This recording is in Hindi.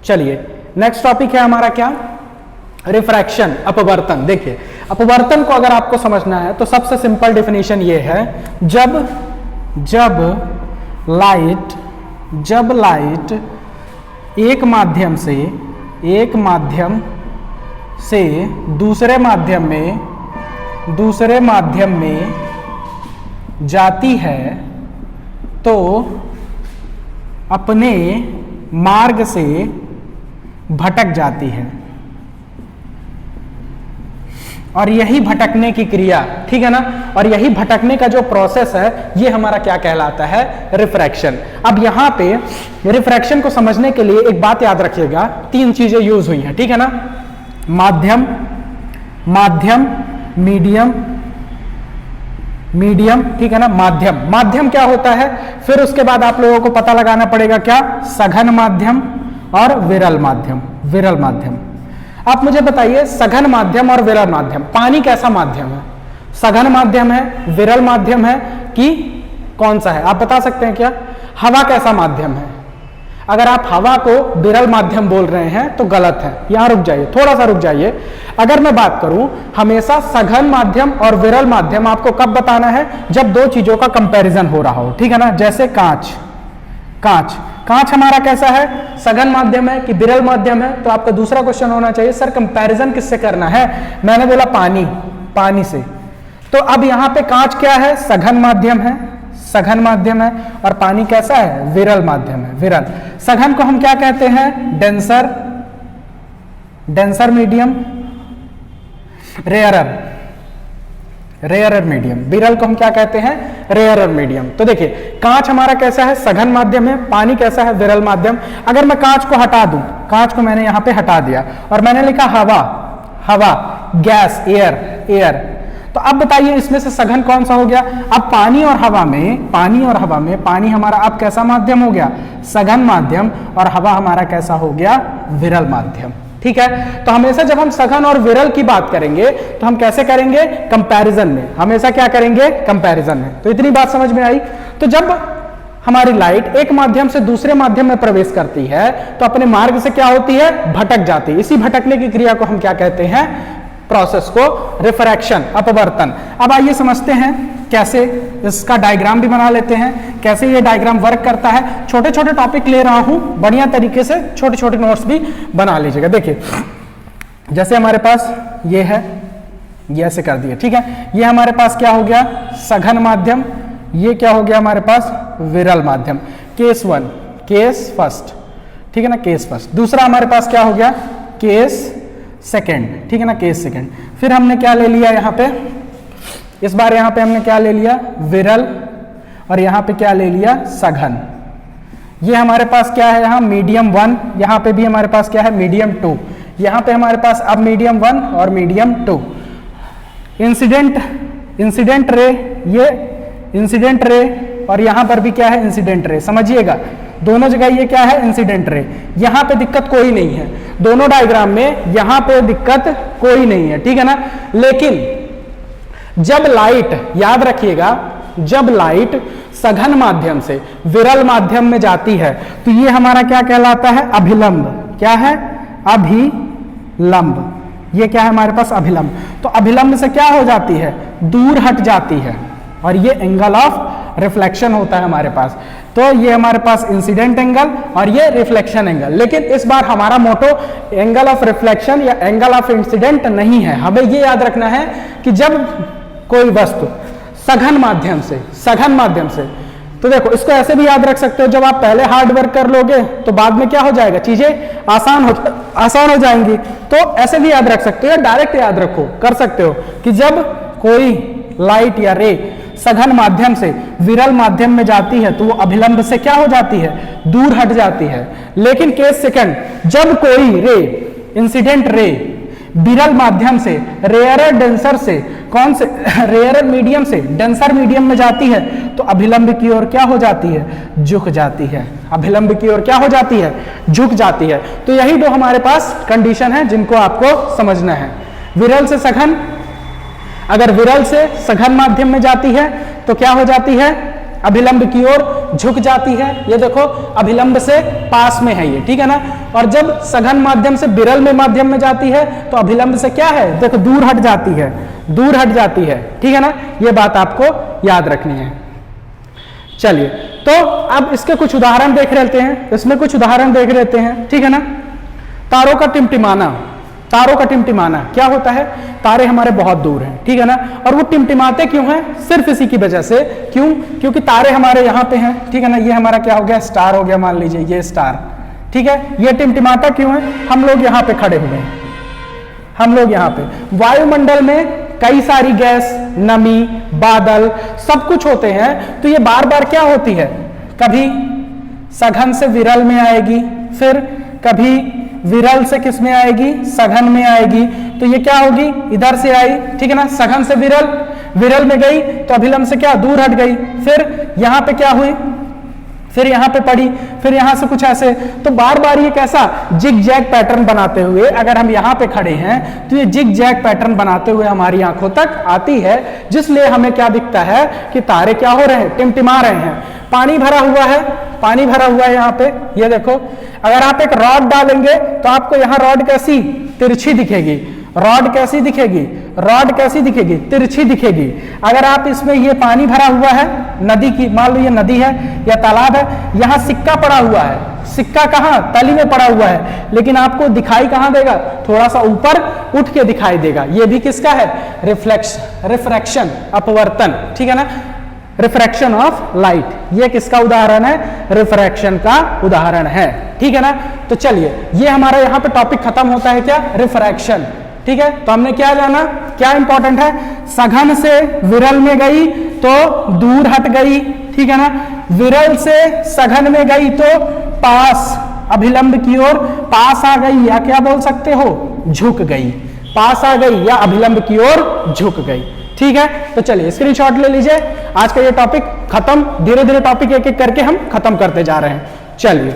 चलिए नेक्स्ट टॉपिक है हमारा क्या, रिफ्रैक्शन, अपवर्तन। देखिए अपवर्तन को अगर आपको समझना है तो सबसे सिंपल डेफिनेशन ये है, जब लाइट एक माध्यम से दूसरे माध्यम में जाती है तो अपने मार्ग से भटक जाती है, और यही भटकने की क्रिया, ठीक है ना, और यही भटकने का जो प्रोसेस है ये हमारा क्या कहलाता है, रिफ्रैक्शन। अब यहां पे रिफ्रैक्शन को समझने के लिए एक बात याद रखिएगा, तीन चीजें यूज हुई हैं, ठीक है ना, माध्यम, मीडियम, ठीक है ना, माध्यम क्या होता है, फिर उसके बाद आप लोगों को पता लगाना पड़ेगा क्या, सघन माध्यम और विरल माध्यम। आप मुझे बताइए सघन माध्यम और विरल माध्यम, पानी कैसा माध्यम है, सघन माध्यम है, विरल माध्यम है कि कौन सा है, आप बता सकते हैं क्या? हवा कैसा माध्यम है? अगर आप हवा को विरल माध्यम बोल रहे हैं तो गलत है, यहां रुक जाइए, थोड़ा सा रुक जाइए। अगर मैं बात करूं, हमेशा सघन माध्यम और विरल माध्यम आपको कब बताना है, जब दो चीजों का कंपैरिजन हो रहा हो, ठीक है ना, जैसे कांच हमारा कैसा है, सघन माध्यम है कि विरल माध्यम है, तो आपका दूसरा क्वेश्चन होना चाहिए सर कंपैरिजन किससे करना है, मैंने बोला पानी से। तो अब यहां पे कांच क्या है, सघन माध्यम है, और पानी कैसा है, विरल माध्यम है, विरल। सघन को हम क्या कहते हैं, डेंसर मीडियम, रेयरर मीडियम। विरल को हम क्या कहते हैं, रेयरर मीडियम। तो देखिए कांच हमारा कैसा है, सघन माध्यम है, पानी कैसा है, विरल माध्यम। अगर मैं कांच को हटा दूं, कांच को मैंने यहां पे हटा दिया और मैंने लिखा हवा, गैस, एयर, तो अब बताइए इसमें से सघन कौन सा हो गया? अब पानी और हवा में पानी हमारा अब कैसा माध्यम हो गया, सघन माध्यम, और हवा हमारा कैसा हो गया, विरल माध्यम, ठीक है। तो हमेशा जब हम सघन और विरल की बात करेंगे तो हम कैसे करेंगे, कंपैरिजन में, हमेशा क्या करेंगे, कंपैरिजन में। तो इतनी बात समझ में आई। तो जब हमारी लाइट एक माध्यम से दूसरे माध्यम में प्रवेश करती है तो अपने मार्ग से क्या होती है, भटक जाती है। इसी भटकने की क्रिया को हम क्या कहते हैं, प्रोसेस को रिफ्रैक्शन, अपवर्तन। अब आइए समझते हैं कैसे, इसका डायग्राम भी बना लेते हैं, कैसे ये डायग्राम वर्क करता है। छोटे छोटे टॉपिक ले रहा हूं, बढ़िया तरीके से छोटे छोटे नोट्स भी बना लीजिएगा। देखिए जैसे हमारे पास ये है, ये ऐसे कर दिए, ठीक है, ये हमारे पास क्या हो गया, सघन माध्यम, ये क्या हो गया हमारे पास, विरल माध्यम। केस फर्स्ट, ठीक है ना, केस फर्स्ट। दूसरा हमारे पास क्या हो गया, केस सेकेंड, ठीक है ना, केस सेकेंड। फिर हमने क्या ले लिया यहाँ पे, इस बार यहाँ पे हमने क्या ले लिया, विरल, और यहाँ पे क्या ले लिया, सघन। ये हमारे पास क्या है, यहाँ मीडियम 1, यहाँ पे भी हमारे पास क्या है, मीडियम 2, यहाँ पे हमारे पास अब मीडियम 1 और मीडियम 2। इंसिडेंट रे, ये इंसिडेंट रे, और यहाँ पर भी क्या है, इंसिडेंट रे। समझिएगा दोनों जगह ये क्या है, इंसिडेंट रे। यहाँ पे दिक्कत कोई नहीं है, दोनों डायग्राम में यहाँ पे दिक्कत कोई नहीं है, ठीक है ना। लेकिन जब लाइट, याद रखिएगा, जब लाइट सघन माध्यम से विरल माध्यम में जाती है तो ये हमारा क्या कहलाता है, अभिलंब। क्या है, अभिलंब। ये क्या है हमारे पास, अभिलंब। तो अभिलंब से क्या हो जाती है, दूर हट जाती है, और ये एंगल ऑफ रिफ्लेक्शन होता है हमारे पास। तो ये हमारे पास इंसिडेंट एंगल और ये रिफ्लेक्शन एंगल। लेकिन इस बार हमारा मोटो एंगल ऑफ रिफ्लेक्शन या एंगल ऑफ इंसिडेंट नहीं है। हमें ये याद रखना है कि जब कोई वस्तु सघन माध्यम से, तो देखो इसको ऐसे भी याद रख सकते हो, जब आप पहले हार्ड वर्क कर लोगे तो बाद में क्या हो जाएगा, चीजें आसान हो जाएंगी। तो ऐसे भी याद रख सकते हो, या डायरेक्ट याद रखो, कर सकते हो कि जब कोई लाइट या रे सघन माध्यम से विरल माध्यम में जाती है तो वो अभिलंब से क्या हो जाती है, दूर हट जाती है। लेकिन केस सेकंड, जब कोई रे, इंसिडेंट रे, विरल माध्यम से रेयरर डेंसर से, कौन से, रेयरर मीडियम से डेंसर मीडियम में जाती है तो अभिलंब की ओर क्या हो जाती है, झुक जाती है। अभिलंब की ओर क्या हो जाती है, झुक जाती है। तो यही दो हमारे पास कंडीशन है जिनको आपको समझना है। विरल से सघन, अगर विरल से सघन माध्यम में जाती है तो क्या हो जाती है, अभिलंब की ओर झुक जाती है। ये देखो अभिलंब से पास में है ये, ठीक है ना। और जब सघन माध्यम से विरल में माध्यम में जाती है तो अभिलंब से क्या है, देखो दूर हट जाती है, दूर हट जाती है, ठीक है ना। ये बात आपको याद रखनी है। चलिए तो अब इसके कुछ उदाहरण देख लेते हैं, इसमें कुछ उदाहरण देख लेते हैं, ठीक है ना। तारों का टिमटिमाना, तारों का टिमटिमाना क्या होता है, तारे हमारे बहुत दूर हैं, ठीक है ना, और वो टिमटिमाते क्यों हैं, सिर्फ इसी की वजह से। क्यों, क्योंकि तारे हमारे यहाँ पे हैं, ठीक है ना। ये हमारा क्या हो गया, स्टार हो गया, मान लीजिए ये स्टार, ठीक है। ये टिमटिमाता क्यों है, हम लोग यहाँ पे खड़े हुए हैं, हम लोग यहाँ पे वायुमंडल में कई सारी गैस, नमी, बादल सब कुछ होते हैं, तो ये बार बार क्या होती है, कभी सघन से विरल में आएगी, फिर कभी विरल से किस में आएगी, सघन में आएगी। तो ये क्या होगी, इधर से आई, ठीक है ना, सघन से विरल, विरल में गई तो अभिलंब से क्या दूर हट गई, फिर यहां पे क्या हुई, फिर यहां पे पड़ी, फिर यहां से कुछ ऐसे। तो बार बार ये कैसा जिग जैग पैटर्न बनाते हुए, अगर हम यहां पे खड़े हैं तो ये जिग जैग पैटर्न बनाते हुए हमारी आंखों तक आती है, जिसलिए हमें क्या दिखता है कि तारे क्या हो रहे हैं, टिमटिमा रहे हैं। पानी भरा हुआ है, पानी भरा हुआ है यहाँ पे, ये देखो। अगर आप एक रॉड डालेंगे तो आपको यहाँ रॉड कैसी तिरछी दिखेगी, रॉड कैसी दिखेगी, रॉड कैसी दिखेगी, तिरछी दिखेगी। अगर आप इसमें ये पानी भरा हुआ है, नदी की, मान लो ये नदी है या तालाब है, यहाँ सिक्का पड़ा हुआ है, सिक्का कहाँ, तली में पड़ा हुआ है, लेकिन आपको दिखाई कहाँ देगा, थोड़ा सा ऊपर उठ के दिखाई देगा। ये भी किसका है, रिफ्रैक्शन, अपवर्तन, ठीक है ना, रिफ्रैक्शन ऑफ लाइट। ये किसका उदाहरण है, रिफ्रैक्शन का उदाहरण है, ठीक है ना। तो चलिए ये हमारा यहाँ पे टॉपिक खत्म होता है, क्या, रिफ्रैक्शन, ठीक है। तो हमने क्या जाना, क्या इंपॉर्टेंट है, सघन से विरल में गई तो दूर हट गई, ठीक है ना, विरल से सघन में गई तो पास, अभिलंब की ओर पास आ गई, या क्या बोल सकते हो, झुक गई, पास आ गई या अभिलंब की ओर झुक गई, ठीक है। तो चलिए स्क्रीनशॉट ले लीजिए, आज का ये टॉपिक खत्म। धीरे धीरे टॉपिक एक एक करके हम खत्म करते जा रहे हैं। चलिए।